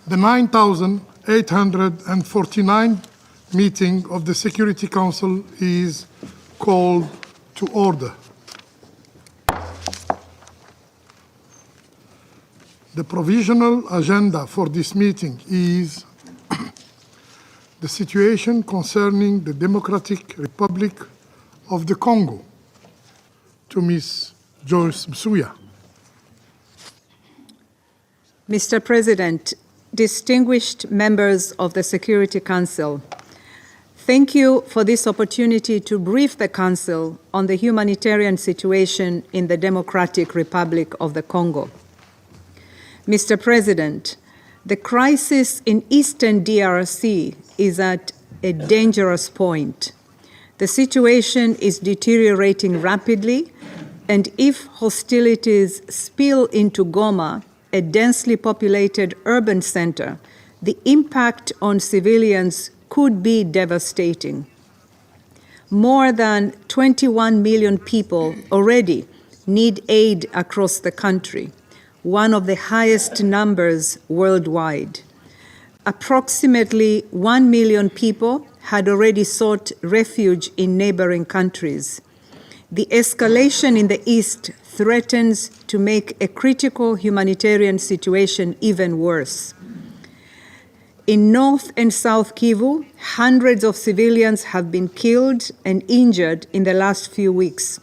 The 9,849 meeting of the Security Council is called to order. The provisional agenda for this meeting is the situation concerning the Democratic Republic of the Congo, to Ms. Joyce Msuya. Mr. President, distinguished members of the Security Council, thank you for this opportunity to brief the Council on the humanitarian situation in the Democratic Republic of the Congo. Mr. President, the crisis in Eastern DRC is at a dangerous point. The situation is deteriorating rapidly, and if hostilities spill into Goma, a densely populated urban center, the impact on civilians could be devastating. More than 21 million people already need aid across the country, one of the highest numbers worldwide. Approximately 1 million people had already sought refuge in neighboring countries. The escalation in the east threatens to make a critical humanitarian situation even worse. In North and South Kivu, hundreds of civilians have been killed and injured in the last few weeks.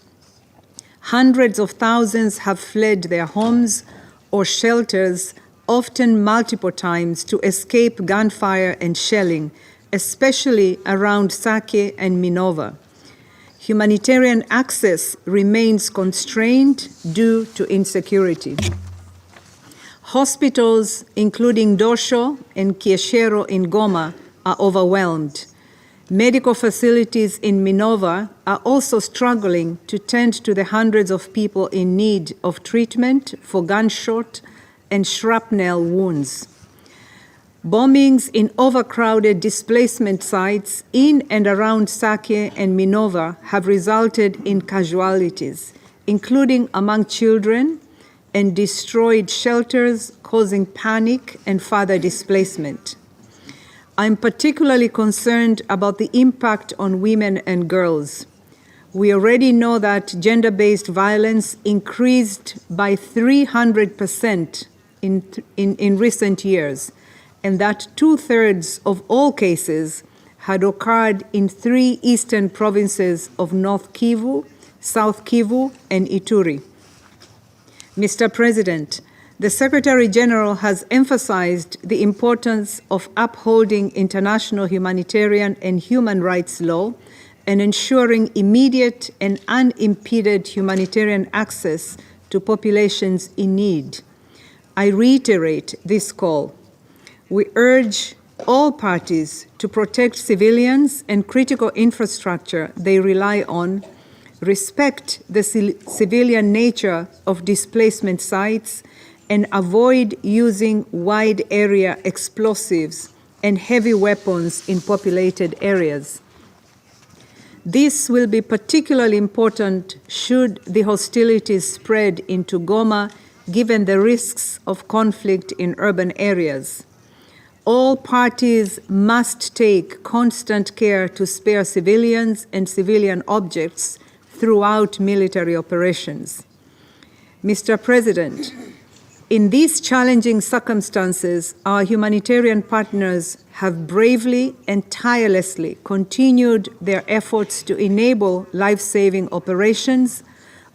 Hundreds of thousands have fled their homes or shelters, often multiple times, to escape gunfire and shelling, especially around Sake and Minova. Humanitarian access remains constrained due to insecurity. Hospitals, including Dosho and Kieshero in Goma, are overwhelmed. Medical facilities in Minova are also struggling to tend to the hundreds of people in need of treatment for gunshot and shrapnel wounds. Bombings in overcrowded displacement sites in and around Sake and Minova have resulted in casualties, including among children, and destroyed shelters, causing panic and further displacement. I'm particularly concerned about the impact on women and girls. We already know that gender-based violence increased by 300% in recent years, and that 2/3 of all cases had occurred in 3 eastern provinces of North Kivu, South Kivu, and Ituri. Mr. President, the Secretary General has emphasized the importance of upholding international humanitarian and human rights law and ensuring immediate and unimpeded humanitarian access to populations in need. I reiterate this call. We urge all parties to protect civilians and critical infrastructure they rely on, respect the civilian nature of displacement sites, and avoid using wide area explosives and heavy weapons in populated areas. This will be particularly important should the hostilities spread into Goma, given the risks of conflict in urban areas. All parties must take constant care to spare civilians and civilian objects throughout military operations. Mr. President, in these challenging circumstances, our humanitarian partners have bravely and tirelessly continued their efforts to enable life-saving operations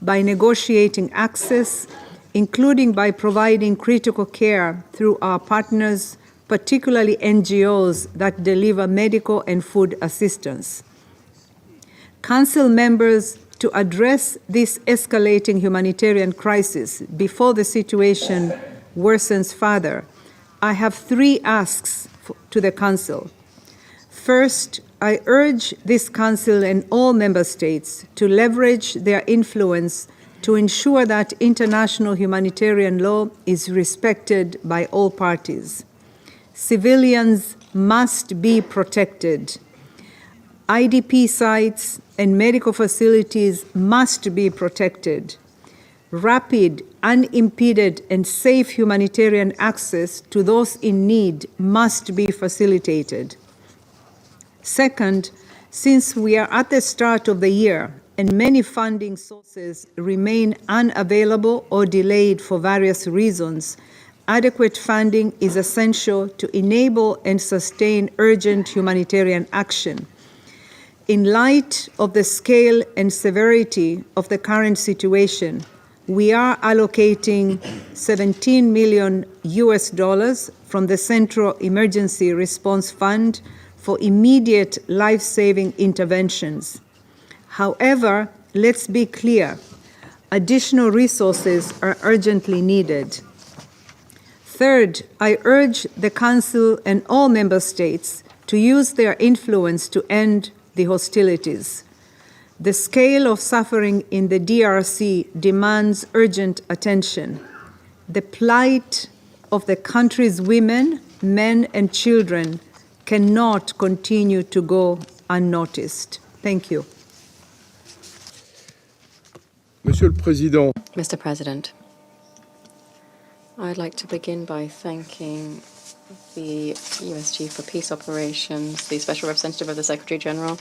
by negotiating access, including by providing critical care through our partners, particularly NGOs that deliver medical and food assistance. Council members, to address this escalating humanitarian crisis before the situation worsens further, I have 3 asks to the Council. First, I urge this Council and all member states to leverage their influence to ensure that international humanitarian law is respected by all parties. Civilians must be protected. IDP sites and medical facilities must be protected. Rapid, unimpeded, and safe humanitarian access to those in need must be facilitated. Second, since we are at the start of the year and many funding sources remain unavailable or delayed for various reasons, adequate funding is essential to enable and sustain urgent humanitarian action. In light of the scale and severity of the current situation, we are allocating $17 million from the Central Emergency Response Fund for immediate life-saving interventions. However, let's be clear, additional resources are urgently needed. Third, I urge the Council and all member states to use their influence to end the hostilities. The scale of suffering in the DRC demands urgent attention. The plight of the country's women, men, and children cannot continue to go unnoticed. Thank you. Monsieur le Président, Mr. President, I'd like to begin by thanking the U.S. Chief for Peace Operations, the Special Representative of the Secretary General,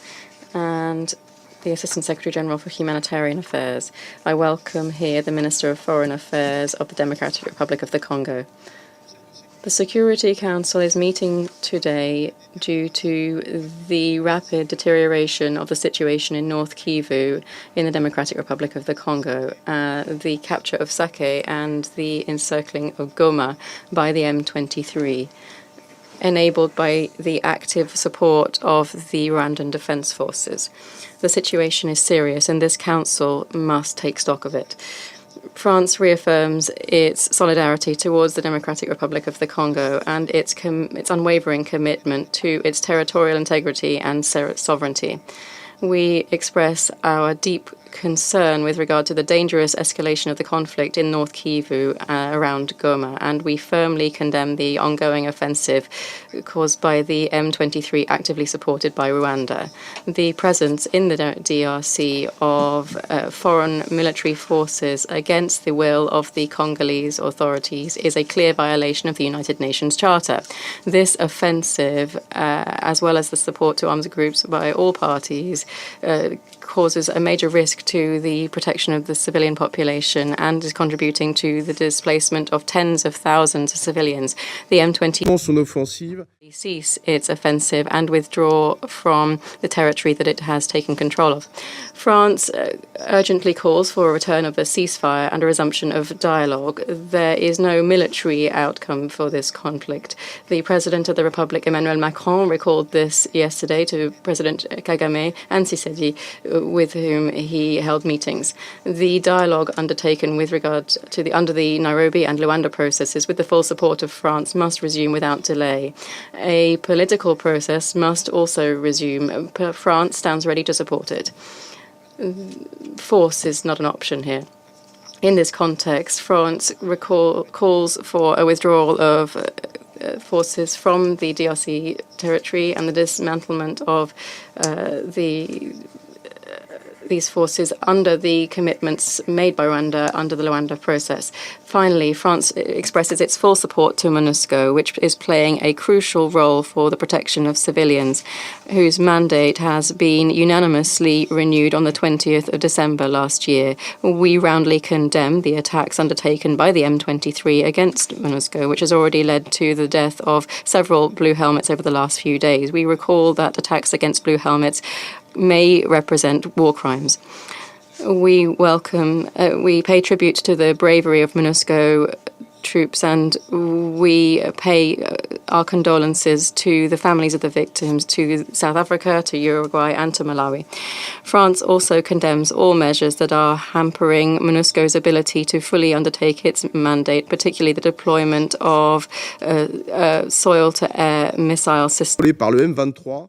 and the Assistant Secretary General for Humanitarian Affairs. I welcome here the Minister of Foreign Affairs of the Democratic Republic of the Congo. The Security Council is meeting today due to the rapid deterioration of the situation in North Kivu in the Democratic Republic of the Congo, the capture of Sake and the encircling of Goma by the M23, enabled by the active support of the Rwandan Defense Forces. The situation is serious, and this Council must take stock of it. France reaffirms its solidarity towards the Democratic Republic of the Congo and its unwavering commitment to its territorial integrity and sovereignty. We express our deep concern with regard to the dangerous escalation of the conflict in North Kivu around Goma, and we firmly condemn the ongoing offensive caused by the M23, actively supported by Rwanda. The presence in the DRC of foreign military forces against the will of the Congolese authorities is a clear violation of the United Nations Charter. This offensive, as well as the support to arms groups by all parties, causes a major risk to the protection of the civilian population and is contributing to the displacement of tens of thousands of civilians. The M23 son offensive cease its offensive and withdraw from the territory that it has taken control of. France urgently calls for a return of a ceasefire and a resumption of dialogue. There is no military outcome for this conflict. The President of the Republic, Emmanuel Macron, recalled this yesterday to President Kagame and Tshisekedi, with whom he held meetings. The dialogue undertaken with regard to under the Nairobi and Luanda processes, with the full support of France, must resume without delay. A political process must also resume. France stands ready to support it. Force is not an option here. In this context, France calls for a withdrawal of forces from the DRC territory and the dismantlement of these forces under the commitments made by Rwanda under the Luanda process. Finally, France expresses its full support to MONUSCO, which is playing a crucial role for the protection of civilians, whose mandate has been unanimously renewed on the 20th of December last year. We roundly condemn the attacks undertaken by the M23 against MONUSCO, which has already led to the death of several Blue Helmets over the last few days. We recall that attacks against Blue Helmets may represent war crimes. We pay tribute to the bravery of MONUSCO troops, and we pay our condolences to the families of the victims, to South Africa, to Uruguay, and to Malawi. France also condemns all measures that are hampering MONUSCO's ability to fully undertake its mandate, particularly the deployment of soil-to-air missile systems par le M23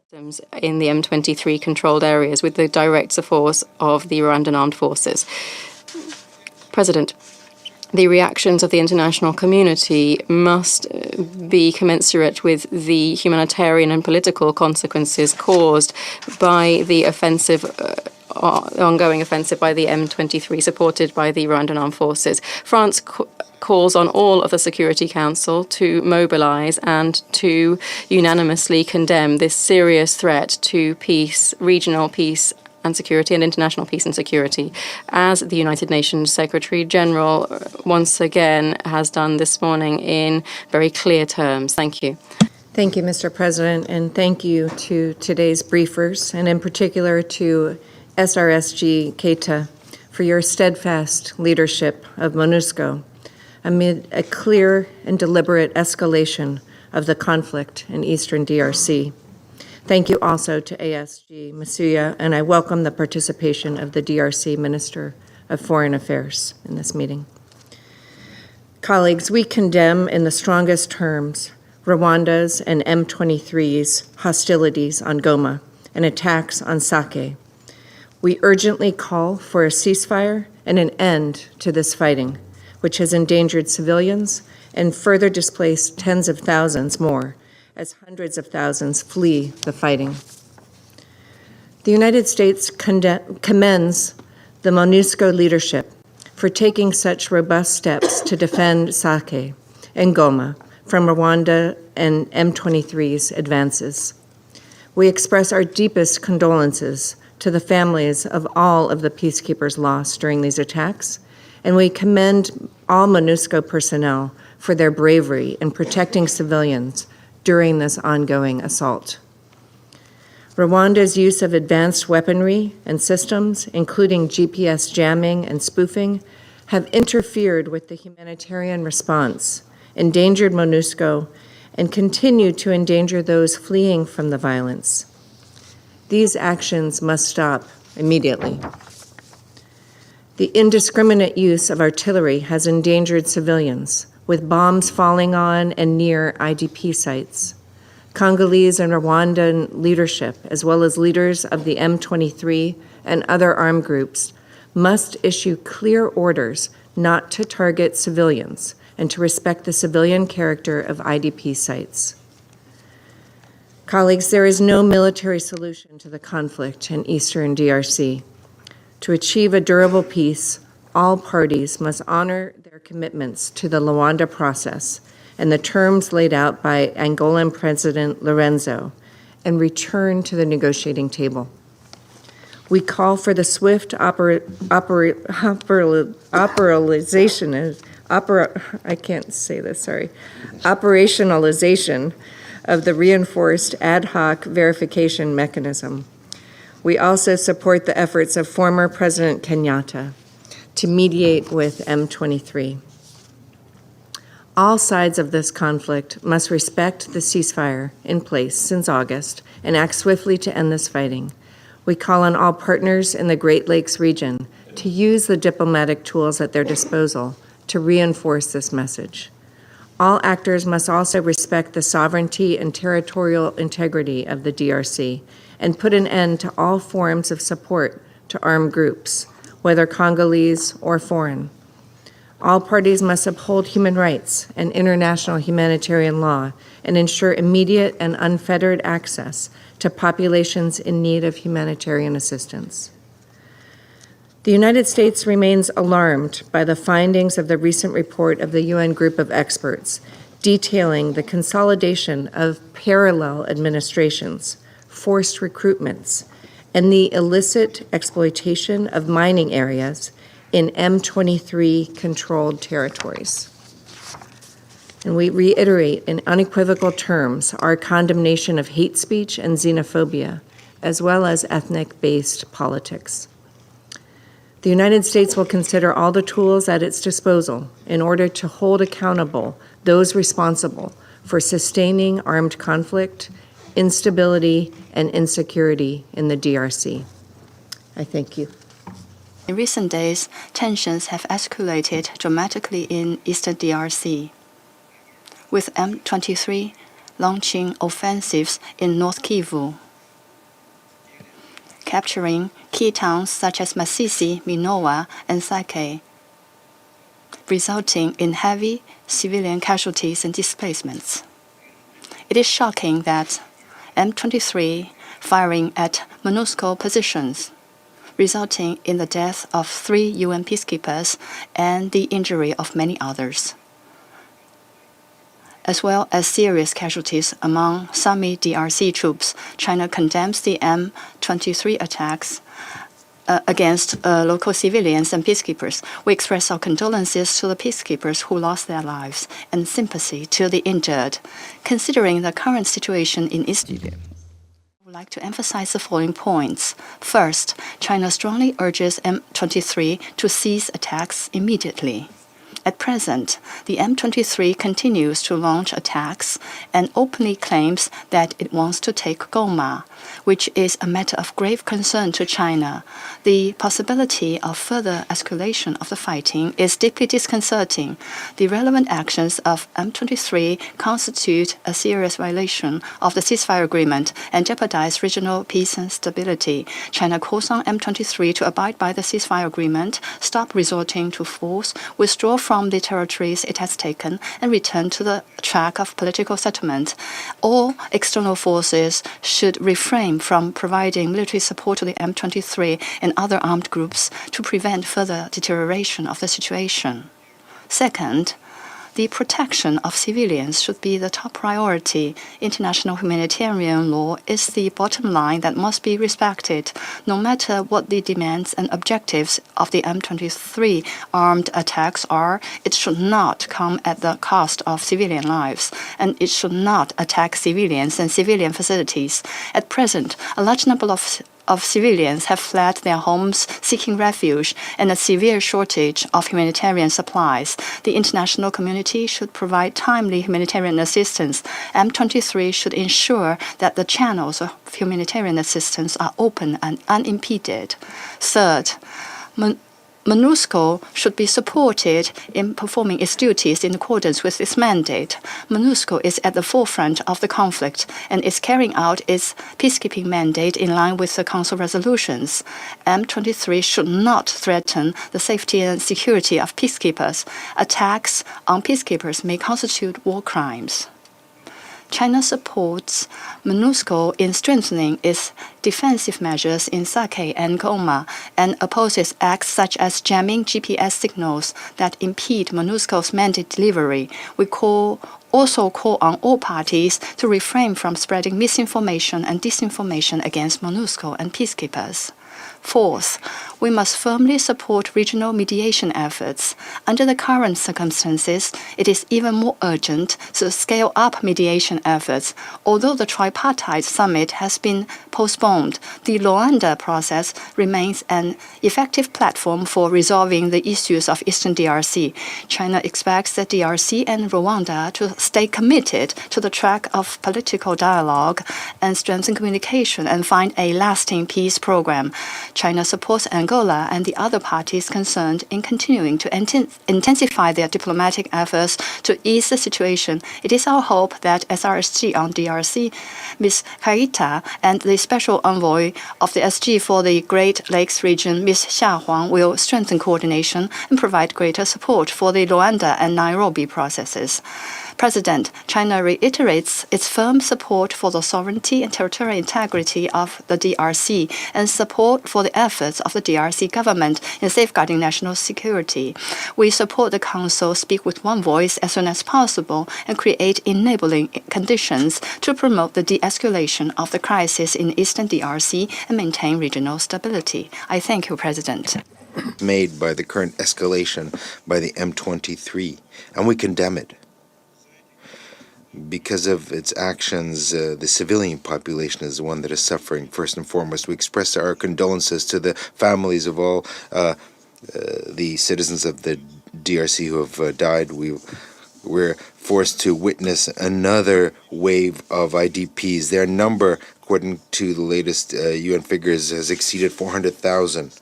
in the M23 controlled areas with the direct support of the Rwandan armed forces. President, the reactions of the international community must be commensurate with the humanitarian and political consequences caused by the offensive ongoing offensive by the M23, supported by the Rwandan Armed Forces. France calls on all of the Security Council to mobilize and to unanimously condemn this serious threat to peace, regional peace and security, and international peace and security, as the United Nations Secretary General once again has done this morning in very clear terms. Thank you. Thank you, Mr. President, and thank you to today's briefers, and in particular to SRSG Keita for your steadfast leadership of MONUSCO amid a clear and deliberate escalation of the conflict in eastern DRC. Thank you also to ASG Masuya, and I welcome the participation of the DRC Minister of Foreign Affairs in this meeting. Colleagues, we condemn in the strongest terms Rwanda's and M23's hostilities on Goma and attacks on Sake. We urgently call for a ceasefire and an end to this fighting, which has endangered civilians and further displaced tens of thousands more as hundreds of thousands flee the fighting. The United States commends the MONUSCO leadership for taking such robust steps to defend Sake and Goma from Rwanda and M23's advances. We express our deepest condolences to the families of all of the peacekeepers lost during these attacks, and we commend all MONUSCO personnel for their bravery in protecting civilians during this ongoing assault. Rwanda's use of advanced weaponry and systems, including GPS jamming and spoofing, have interfered with the humanitarian response, endangered MONUSCO, and continue to endanger those fleeing from the violence. These actions must stop immediately. The indiscriminate use of artillery has endangered civilians, with bombs falling on and near IDP sites. Congolese and Rwandan leadership, as well as leaders of the M23 and other armed groups, must issue clear orders not to target civilians and to respect the civilian character of IDP sites. Colleagues, there is no military solution to the conflict in eastern DRC. To achieve a durable peace, all parties must honor their commitments to the Luanda process and the terms laid out by Angolan President Lorenzo and return to the negotiating table. We call for the swift operationalization of the reinforced ad hoc verification mechanism. We also support the efforts of former President Kenyatta to mediate with M23. All sides of this conflict must respect the ceasefire in place since August and act swiftly to end this fighting. We call on all partners in the Great Lakes region to use the diplomatic tools at their disposal to reinforce this message. All actors must also respect the sovereignty and territorial integrity of the DRC and put an end to all forms of support to armed groups, whether Congolese or foreign. All parties must uphold human rights and international humanitarian law and ensure immediate and unfettered access to populations in need of humanitarian assistance. The United States remains alarmed by the findings of the recent report of the UN Group of Experts detailing the consolidation of parallel administrations, forced recruitments, and the illicit exploitation of mining areas in M23-controlled territories. And we reiterate in unequivocal terms our condemnation of hate speech and xenophobia, as well as ethnic-based politics. The United States will consider all the tools at its disposal in order to hold accountable those responsible for sustaining armed conflict, instability, and insecurity in the DRC. I thank you. In recent days, tensions have escalated dramatically in eastern DRC, with M23 launching offensives in North Kivu, capturing key towns such as Masisi, Minova, and Sake, resulting in heavy civilian casualties and displacements. It is shocking that M23 firing at MONUSCO positions resulting in the death of 3 UN peacekeepers and the injury of many others, as well as serious casualties among Sami DRC troops. China condemns the M23 attacks against local civilians and peacekeepers. We express our condolences to the peacekeepers who lost their lives and sympathy to the injured. Considering the current situation in East, I would like to emphasize the following points. First, China strongly urges M23 to cease attacks immediately. At present, the M23 continues to launch attacks and openly claims that it wants to take Goma, which is a matter of grave concern to China. The possibility of further escalation of the fighting is deeply disconcerting. The relevant actions of M23 constitute a serious violation of the ceasefire agreement and jeopardize regional peace and stability. China calls on M23 to abide by the ceasefire agreement, stop resorting to force, withdraw from the territories it has taken, and return to the track of political settlement. All external forces should refrain from providing military support to the M23 and other armed groups to prevent further deterioration of the situation. Second, the protection of civilians should be the top priority. International humanitarian law is the bottom line that must be respected, no matter what the demands and objectives of the M23 armed attacks are. It should not come at the cost of civilian lives, and it should not attack civilians and civilian facilities. At present, a large number of civilians have fled their homes seeking refuge, and a severe shortage of humanitarian supplies. The international community should provide timely humanitarian assistance. M23 should ensure that the channels of humanitarian assistance are open and unimpeded. Third, MONUSCO should be supported in performing its duties in accordance with its mandate. MONUSCO is at the forefront of the conflict and is carrying out its peacekeeping mandate in line with the Council resolutions. M23 should not threaten the safety and security of peacekeepers. Attacks on peacekeepers may constitute war crimes. China supports MONUSCO in strengthening its defensive measures in Sake and Goma and opposes acts such as jamming GPS signals that impede MONUSCO's mandate delivery. We also call on all parties to refrain from spreading misinformation and disinformation against MONUSCO and peacekeepers. Fourth, we must firmly support regional mediation efforts. Under the current circumstances, it is even more urgent to scale up mediation efforts. Although the tripartite summit has been postponed, the Luanda process remains an effective platform for resolving the issues of Eastern DRC. China expects the DRC and Rwanda to stay committed to the track of political dialogue and strengthen communication and find a lasting peace program. China supports Angola and the other parties concerned in continuing to intensify their diplomatic efforts to ease the situation. It is our hope that SRSG on DRC, Ms. Kaita, and the Special Envoy of the SG for the Great Lakes region, Ms. Xia Huang, will strengthen coordination and provide greater support for the Luanda and Nairobi processes. President, China reiterates its firm support for the sovereignty and territorial integrity of the DRC and support for the efforts of the DRC government in safeguarding national security. We support the Council speak with one voice as soon as possible and create enabling conditions to promote the de-escalation of the crisis in Eastern DRC and maintain regional stability. I thank you, President. Made by the current escalation by the M23, and we condemn it. Because of its actions, the civilian population is the one that is suffering first and foremost. We express our condolences to the families of all the citizens of the DRC who have died. We're forced to witness another wave of IDPs. Their number, according to the latest UN figures, has exceeded 400,000.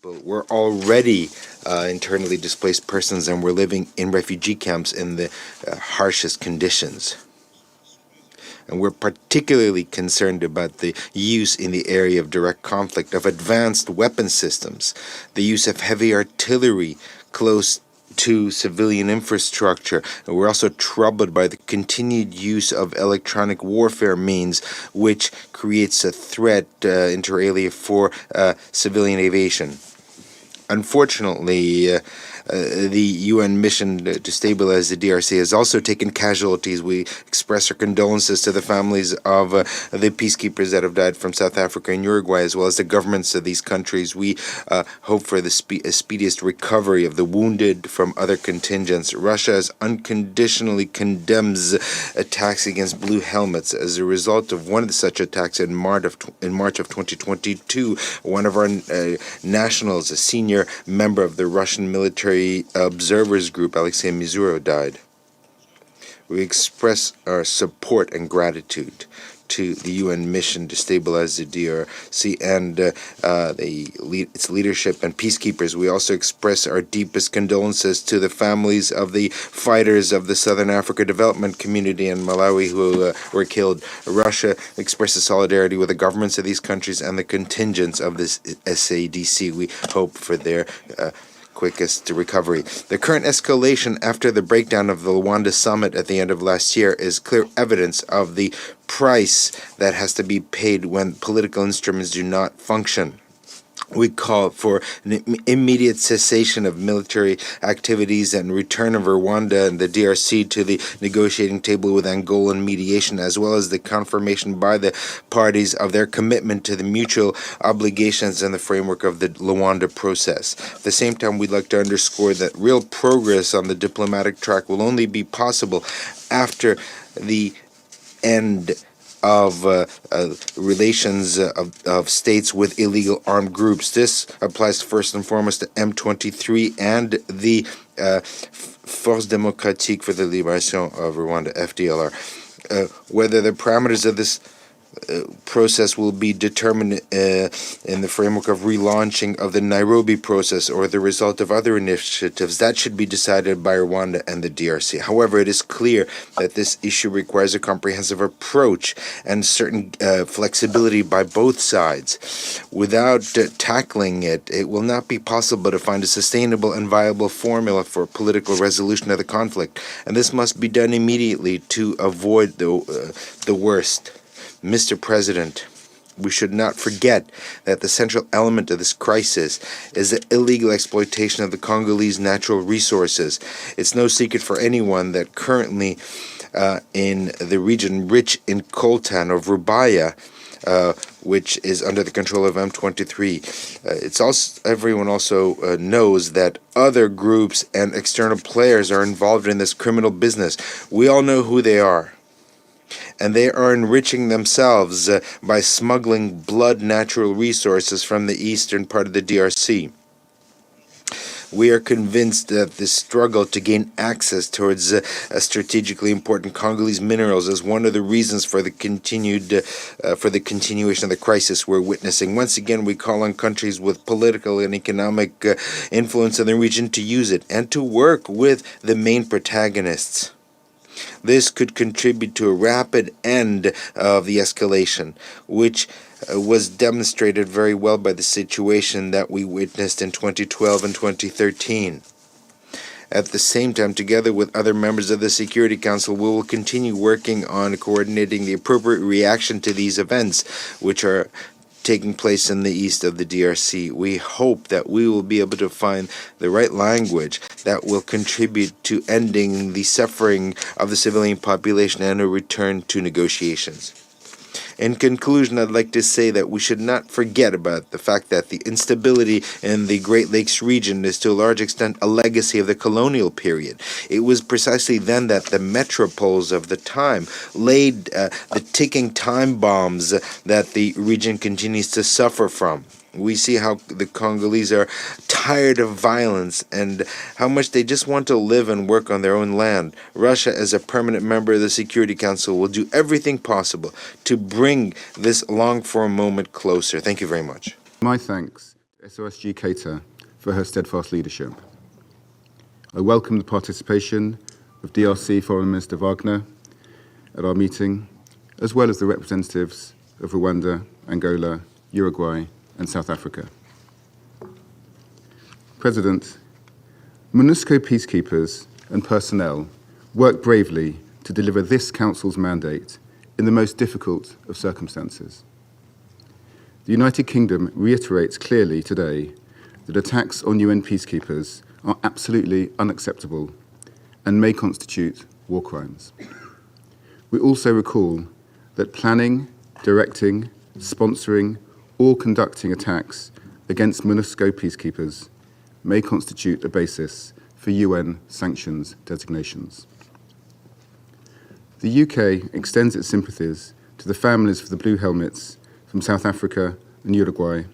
But we're already internally displaced persons, and we're living in refugee camps in the harshest conditions. And we're particularly concerned about the use in the area of direct conflict of advanced weapon systems, the use of heavy artillery close to civilian infrastructure. And we're also troubled by the continued use of electronic warfare means, which creates a threat, inter alia, for civilian aviation. Unfortunately, the UN mission to stabilize the DRC has also taken casualties. We express our condolences to the families of the peacekeepers that have died from South Africa and Uruguay, as well as the governments of these countries. We hope for the speediest recovery of the wounded from other contingents. Russia has unconditionally condemns attacks against blue helmets. As a result of one of such attacks in March of 2022, one of our nationals, a senior member of the Russian military observers group, Alexei Mizuro, died. We express our support and gratitude to the UN mission to stabilize the DRC and its leadership and peacekeepers. We also express our deepest condolences to the families of the fighters of the Southern Africa Development Community in Malawi who were killed. Russia expresses solidarity with the governments of these countries and the contingents of this SADC. We hope for their quickest recovery. The current escalation after the breakdown of the Luanda summit at the end of last year is clear evidence of the price that has to be paid when political instruments do not function. We call for an immediate cessation of military activities and return of Rwanda and the DRC to the negotiating table with Angolan mediation, as well as the confirmation by the parties of their commitment to the mutual obligations in the framework of the Luanda process. At the same time, we'd like to underscore that real progress on the diplomatic track will only be possible after the end of relations of states with illegal armed groups. This applies first and foremost to M23 and the Force Démocratique for the Libération of Rwanda, FDLR. Whether the parameters of this process will be determined in the framework of relaunching of the Nairobi process or the result of other initiatives, that should be decided by Rwanda and the DRC. However, it is clear that this issue requires a comprehensive approach and certain flexibility by both sides. Without tackling it, it will not be possible to find a sustainable and viable formula for political resolution of the conflict, and this must be done immediately to avoid the worst. Mr. President, we should not forget that the central element of this crisis is the illegal exploitation of the Congolese natural resources. It's no secret for anyone that currently in the region rich in coltan of Rubaya, which is under the control of M23. Everyone also knows that other groups and external players are involved in this criminal business. We all know who they are. And they are enriching themselves by smuggling blood natural resources from the eastern part of the DRC. We are convinced that the struggle to gain access towards strategically important Congolese minerals is one of the reasons for the continuation of the crisis we're witnessing. Once again, we call on countries with political and economic influence in the region to use it and to work with the main protagonists. This could contribute to a rapid end of the escalation, which was demonstrated very well by the situation that we witnessed in 2012 and 2013. At the same time, together with other members of the Security Council, we will continue working on coordinating the appropriate reaction to these events, which are taking place in the east of the DRC. We hope that we will be able to find the right language that will contribute to ending the suffering of the civilian population and a return to negotiations. In conclusion, I'd like to say that we should not forget about the fact that the instability in the Great Lakes region is to a large extent a legacy of the colonial period. It was precisely then that the metropoles of the time laid the ticking time bombs that the region continues to suffer from. We see how the Congolese are tired of violence and how much they just want to live and work on their own land. Russia, as a permanent member of the Security Council, will do everything possible to bring this long-form moment closer. Thank you very much. My thanks to SOSG Keita for her steadfast leadership. I welcome the participation of DRC Foreign Minister Wagner at our meeting, as well as the representatives of Rwanda, Angola, Uruguay, and South Africa. President, MONUSCO peacekeepers and personnel work bravely to deliver this Council's mandate in the most difficult of circumstances. The United Kingdom reiterates clearly today that attacks on UN peacekeepers are absolutely unacceptable and may constitute war crimes. We also recall that planning, directing, sponsoring, or conducting attacks against MONUSCO peacekeepers may constitute a basis for UN sanctions designations. The UK extends its sympathies to the families of the Blue Helmets from South Africa and Uruguay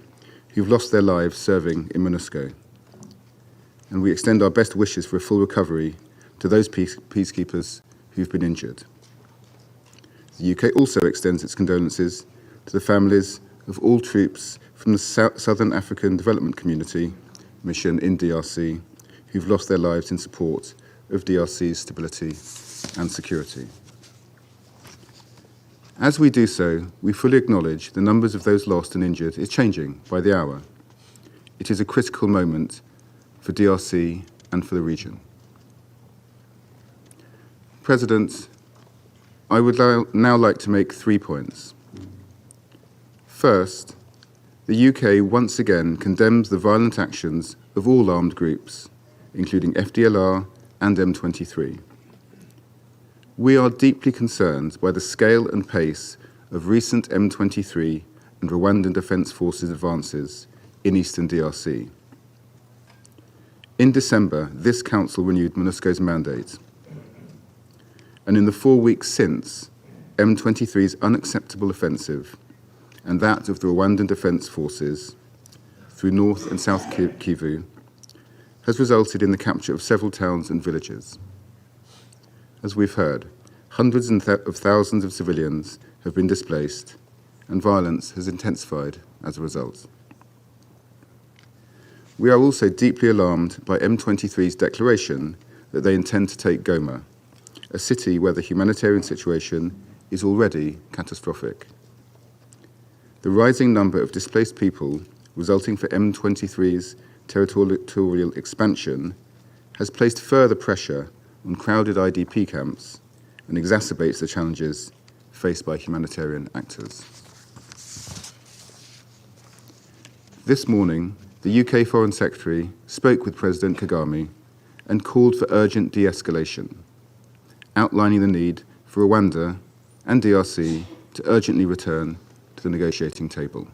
who've lost their lives serving in MONUSCO. And we extend our best wishes for a full recovery to those peacekeepers who've been injured. The UK also extends its condolences to the families of all troops from the Southern African Development Community mission in DRC who've lost their lives in support of DRC's stability and security. As we do so, we fully acknowledge the numbers of those lost and injured is changing by the hour. It is a critical moment for DRC and for the region. President, I would now like to make 3 points. First, the UK once again condemns the violent actions of all armed groups, including FDLR and M23. We are deeply concerned by the scale and pace of recent M23 and Rwandan Defence Forces advances in eastern DRC. In December, this Council renewed MONUSCO's mandate. And in the 4 weeks since, M23's unacceptable offensive and that of the Rwandan Defence Forces through North and South Kivu has resulted in the capture of several towns and villages. As we've heard, hundreds of thousands of civilians have been displaced and violence has intensified as a result. We are also deeply alarmed by M23's declaration that they intend to take Goma, a city where the humanitarian situation is already catastrophic. The rising number of displaced people resulting from M23's territorial expansion has placed further pressure on crowded IDP camps and exacerbates the challenges faced by humanitarian actors. This morning, the UK Foreign Secretary spoke with President Kagame and called for urgent de-escalation, outlining the need for Rwanda and DRC to urgently return to the negotiating table.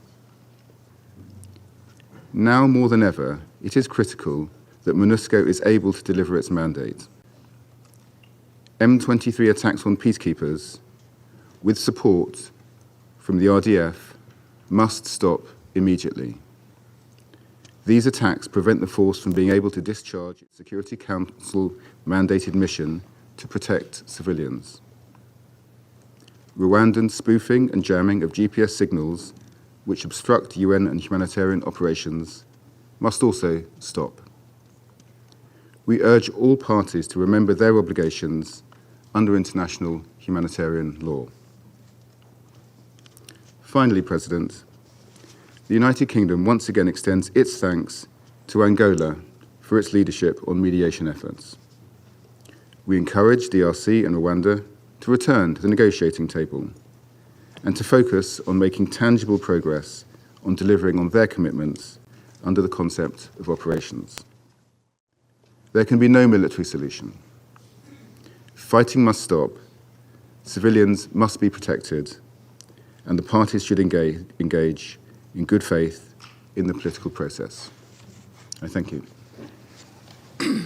Now more than ever, it is critical that MONUSCO is able to deliver its mandate. M23 attacks on peacekeepers, with support from the RDF, must stop immediately. These attacks prevent the force from being able to discharge its Security Council mandated mission to protect civilians. Rwandan spoofing and jamming of GPS signals, which obstruct UN and humanitarian operations, must also stop. We urge all parties to remember their obligations under international humanitarian law. Finally, President, the United Kingdom once again extends its thanks to Angola for its leadership on mediation efforts. We encourage DRC and Rwanda to return to the negotiating table and to focus on making tangible progress on delivering on their commitments under the concept of operations. There can be no military solution. Fighting must stop, civilians must be protected, and the parties should engage in good faith in the political process. I thank you.